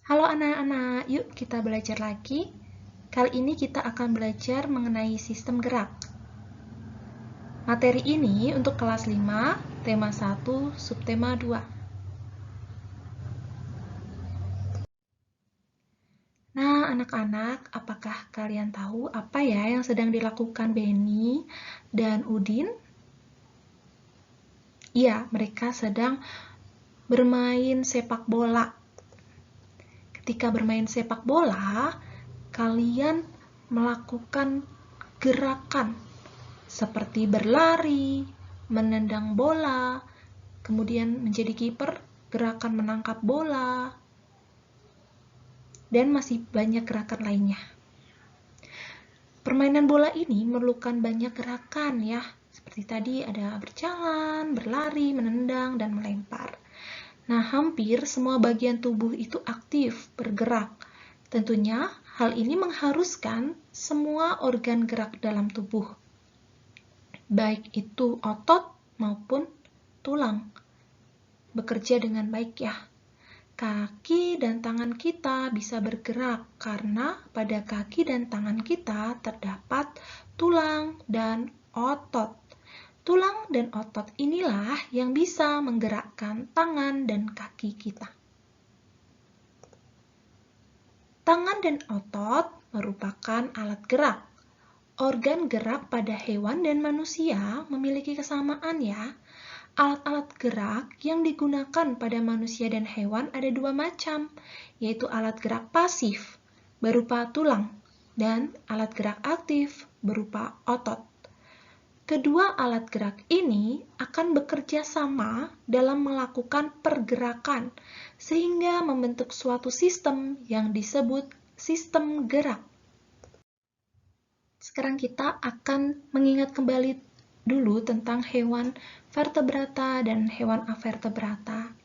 Halo anak-anak, yuk kita belajar lagi. Kali ini kita akan belajar mengenai sistem gerak. Materi ini untuk kelas 5, tema 1, subtema 2. Nah, anak-anak, apakah kalian tahu apa ya yang sedang dilakukan Benny dan Udin? Iya, mereka sedang bermain sepak bola. Ketika bermain sepak bola, kalian melakukan gerakan seperti berlari, menendang bola, kemudian menjadi kiper, gerakan menangkap bola, dan masih banyak gerakan lainnya. Permainan bola ini memerlukan banyak gerakan ya, seperti tadi ada berjalan, berlari, menendang, dan melempar. Nah, hampir semua bagian tubuh itu aktif, bergerak. Tentunya hal ini mengharuskan semua organ gerak dalam tubuh, baik itu otot maupun tulang, bekerja dengan baik ya. Kaki dan tangan kita bisa bergerak karena pada kaki dan tangan kita terdapat tulang dan otot. Tulang dan otot inilah yang bisa menggerakkan tangan dan kaki kita. Tangan dan otot merupakan alat gerak. Organ gerak pada hewan dan manusia memiliki kesamaan ya. Alat-alat gerak yang digunakan pada manusia dan hewan ada dua macam, yaitu alat gerak pasif berupa tulang dan alat gerak aktif berupa otot. Kedua alat gerak ini akan bekerja sama dalam melakukan pergerakan sehingga membentuk suatu sistem yang disebut sistem gerak. Sekarang kita akan mengingat kembali dulu tentang hewan vertebrata dan hewan avertebrata.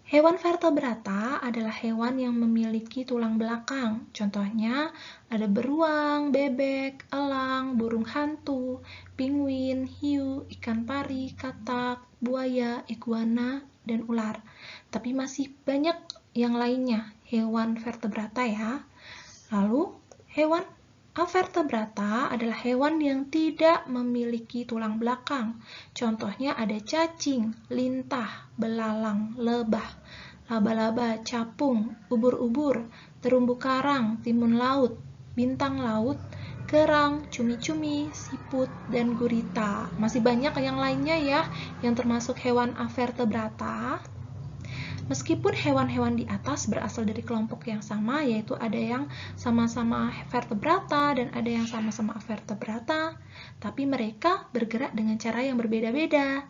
Hewan vertebrata adalah hewan yang memiliki tulang belakang. Contohnya ada beruang, bebek, elang, burung hantu, penguin, hiu, ikan pari, katak, buaya, iguana, dan ular. Tapi masih banyak yang lainnya, hewan vertebrata ya. Lalu, hewan avertebrata adalah hewan yang tidak memiliki tulang belakang. Contohnya ada cacing, lintah, belalang, lebah, laba-laba, capung, ubur-ubur, terumbu karang, timun laut, bintang laut, kerang, cumi-cumi, siput, dan gurita. Masih banyak yang lainnya ya, yang termasuk hewan avertebrata. Meskipun hewan-hewan di atas berasal dari kelompok yang sama, yaitu ada yang sama-sama vertebrata dan ada yang sama-sama avertebrata, tapi mereka bergerak dengan cara yang berbeda-beda.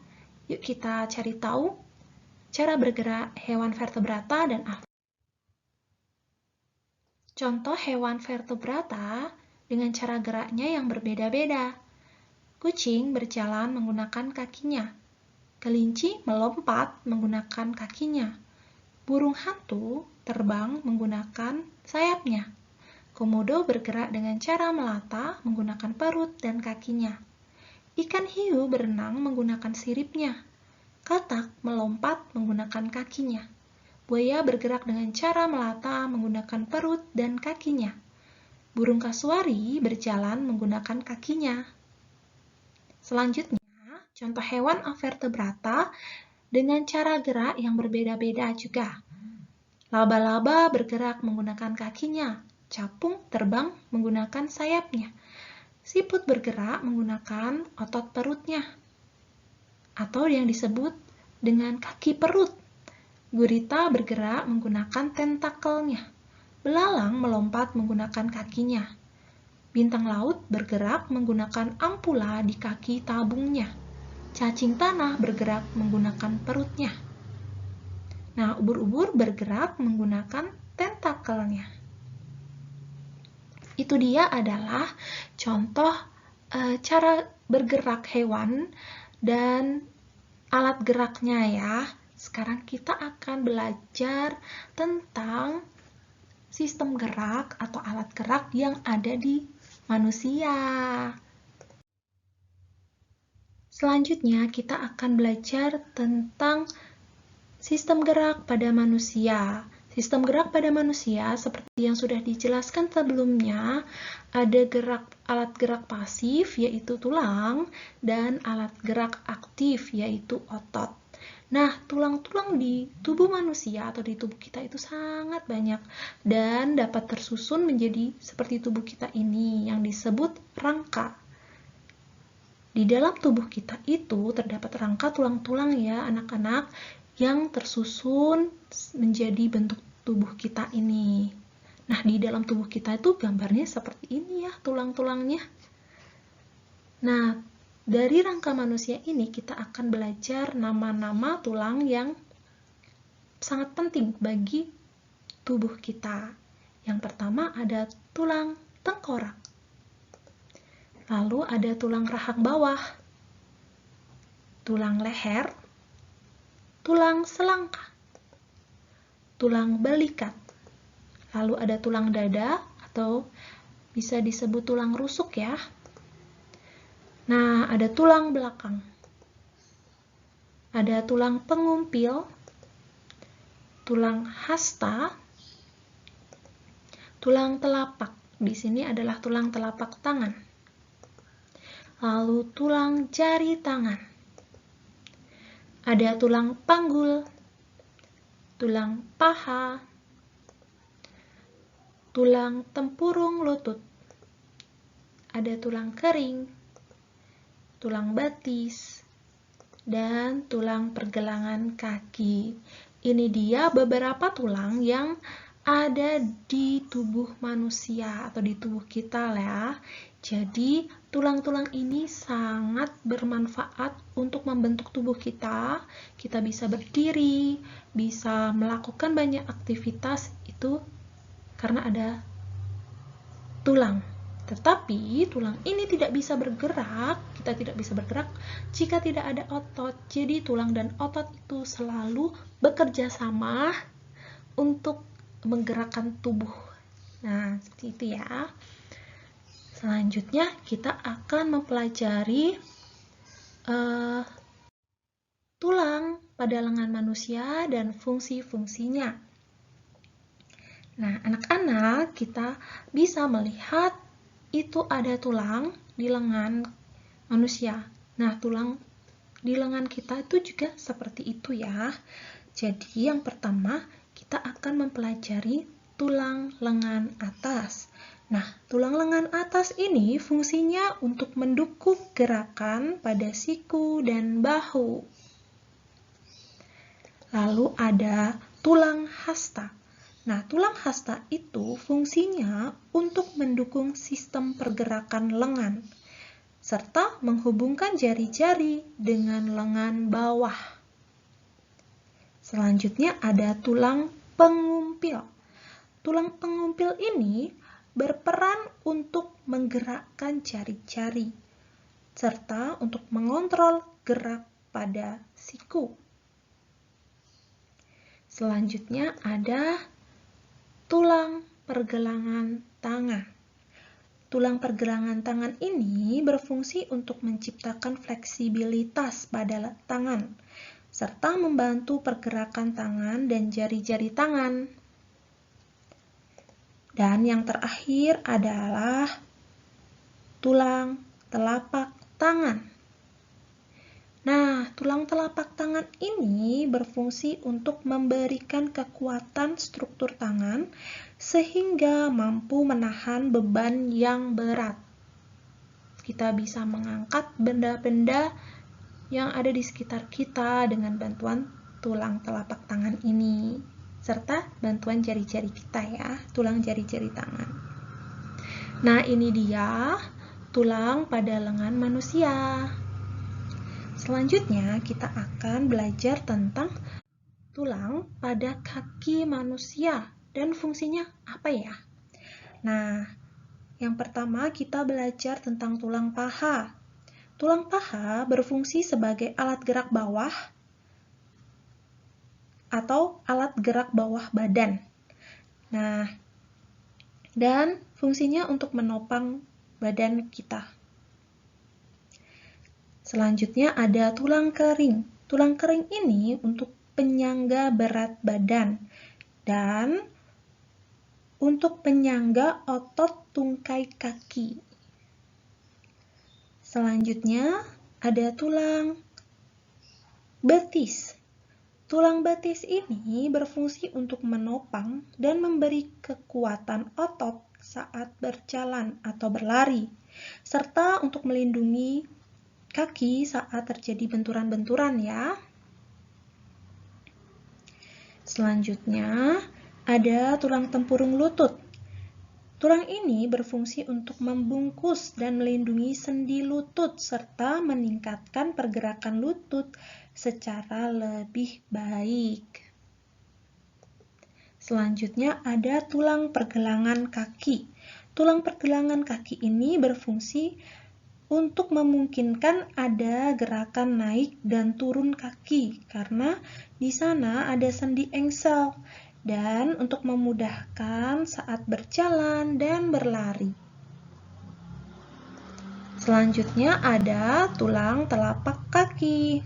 Yuk kita cari tahu cara bergerak hewan vertebrata dan avertebrata. Contoh hewan vertebrata dengan cara geraknya yang berbeda-beda. Kucing berjalan menggunakan kakinya. Kelinci melompat menggunakan kakinya. Burung hantu terbang menggunakan sayapnya. Komodo bergerak dengan cara melata menggunakan perut dan kakinya. Ikan hiu berenang menggunakan siripnya. Katak melompat menggunakan kakinya. Buaya bergerak dengan cara melata menggunakan perut dan kakinya. Burung kasuari berjalan menggunakan kakinya. Selanjutnya, contoh hewan avertebrata dengan cara gerak yang berbeda-beda juga. Laba-laba bergerak menggunakan kakinya, capung terbang menggunakan sayapnya, siput bergerak menggunakan otot perutnya, atau yang disebut dengan kaki perut. Gurita bergerak menggunakan tentakelnya, belalang melompat menggunakan kakinya, bintang laut bergerak menggunakan ampula di kaki tabungnya, cacing tanah bergerak menggunakan perutnya. Nah, ubur-ubur bergerak menggunakan tentakelnya. Itu dia adalah contoh cara bergerak hewan dan alat geraknya ya. Sekarang kita akan belajar tentang sistem gerak atau alat gerak yang ada di manusia. Selanjutnya kita akan belajar tentang sistem gerak pada manusia. Sistem gerak pada manusia seperti yang sudah dijelaskan sebelumnya, ada alat gerak pasif yaitu tulang dan alat gerak aktif yaitu otot. Nah, tulang-tulang di tubuh manusia atau di tubuh kita itu sangat banyak dan dapat tersusun menjadi seperti tubuh kita ini yang disebut rangka. Di dalam tubuh kita itu terdapat rangka tulang-tulang ya anak-anak yang tersusun menjadi bentuk tubuh kita ini. Nah, di dalam tubuh kita itu gambarnya seperti ini ya tulang-tulangnya. Nah, dari rangka manusia ini kita akan belajar nama-nama tulang yang sangat penting bagi tubuh kita. Yang pertama ada tulang tengkorak. Lalu ada tulang rahang bawah, tulang leher, tulang selangka, tulang balikat. Lalu ada tulang dada atau bisa disebut tulang rusuk ya. Nah, ada tulang belakang. Ada tulang pengumpil, tulang hasta, tulang telapak. Di sini adalah tulang telapak tangan. Lalu tulang jari tangan. Ada tulang panggul, tulang paha, tulang tempurung lutut. Ada tulang kering, tulang batis, dan tulang pergelangan kaki. Ini dia beberapa tulang yang ada di tubuh manusia atau di tubuh kita ya. Jadi tulang-tulang ini sangat bermanfaat untuk membentuk tubuh kita. Kita bisa berdiri, bisa melakukan banyak aktivitas itu karena ada tulang. Tetapi tulang ini tidak bisa bergerak, kita tidak bisa bergerak jika tidak ada otot. Jadi tulang dan otot itu selalu bekerja sama untuk menggerakkan tubuh. Nah, seperti itu ya. Selanjutnya kita akan mempelajari tulang pada lengan manusia dan fungsi-fungsinya. Nah, anak-anak kita bisa melihat itu ada tulang di lengan manusia. Nah, tulang di lengan kita itu juga seperti itu ya. Jadi yang pertama kita akan mempelajari tulang lengan atas. Nah, tulang lengan atas ini fungsinya untuk mendukung gerakan pada siku dan bahu. Lalu ada tulang hasta. Nah, tulang hasta itu fungsinya untuk mendukung sistem pergerakan lengan, serta menghubungkan jari-jari dengan lengan bawah. Selanjutnya ada tulang pengumpil. Tulang pengumpil ini berperan untuk menggerakkan jari-jari, serta untuk mengontrol gerak pada siku. Selanjutnya ada tulang pergelangan tangan. Tulang pergelangan tangan ini berfungsi untuk menciptakan fleksibilitas pada tangan, serta membantu pergerakan tangan dan jari-jari tangan. Dan yang terakhir adalah tulang telapak tangan. Nah, tulang telapak tangan ini berfungsi untuk memberikan kekuatan struktur tangan sehingga mampu menahan beban yang berat. Kita bisa mengangkat benda-benda yang ada di sekitar kita dengan bantuan tulang telapak tangan ini, serta bantuan jari-jari kita ya, tulang jari-jari tangan. Nah, ini dia tulang pada lengan manusia. Selanjutnya kita akan belajar tentang tulang pada kaki manusia dan fungsinya apa ya? Nah, yang pertama kita belajar tentang tulang paha. Tulang paha berfungsi sebagai alat gerak bawah atau alat gerak bawah badan. Nah, dan fungsinya untuk menopang badan kita. Selanjutnya ada tulang kering. Tulang kering ini untuk penyangga berat badan. dan untuk penyangga otot tungkai kaki. Selanjutnya ada tulang betis. Tulang betis ini berfungsi untuk menopang dan memberi kekuatan otot saat berjalan atau berlari, serta untuk melindungi kaki saat terjadi benturan-benturan ya. Selanjutnya ada tulang tempurung lutut. Tulang ini berfungsi untuk membungkus dan melindungi sendi lutut serta meningkatkan pergerakan lutut secara lebih baik. Selanjutnya ada tulang pergelangan kaki. Tulang pergelangan kaki ini berfungsi untuk memungkinkan ada gerakan naik dan turun kaki karena di sana ada sendi engsel dan untuk memudahkan saat berjalan dan berlari. Selanjutnya ada tulang telapak kaki.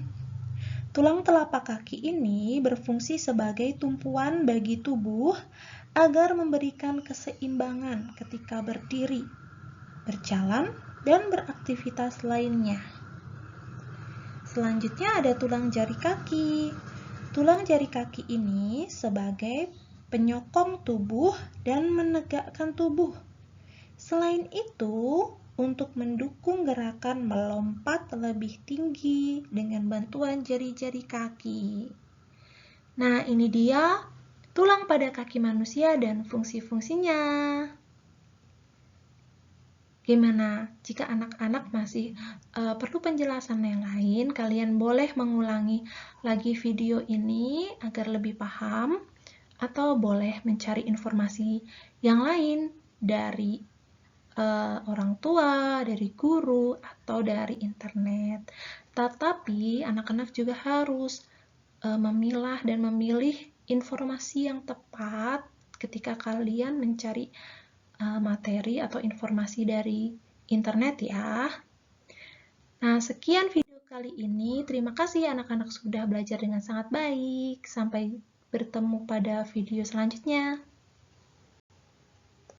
Tulang telapak kaki ini berfungsi sebagai tumpuan bagi tubuh agar memberikan keseimbangan ketika berdiri, berjalan, dan beraktivitas lainnya. Selanjutnya ada tulang jari kaki. Tulang jari kaki ini sebagai penyokong tubuh dan menegakkan tubuh. Selain itu, untuk mendukung gerakan melompat lebih tinggi dengan bantuan jari-jari kaki. Nah, ini dia tulang pada kaki manusia dan fungsi-fungsinya. Gimana? Jika anak-anak masih perlu penjelasan yang lain, kalian boleh mengulangi lagi video ini agar lebih paham, atau boleh mencari informasi yang lain dari orang tua, dari guru, atau dari internet. Tetapi anak-anak juga harus memilah dan memilih informasi yang tepat ketika kalian mencari materi atau informasi dari internet ya. Nah, sekian video kali ini. Terima kasih anak-anak sudah belajar dengan sangat baik. Sampai bertemu pada video selanjutnya.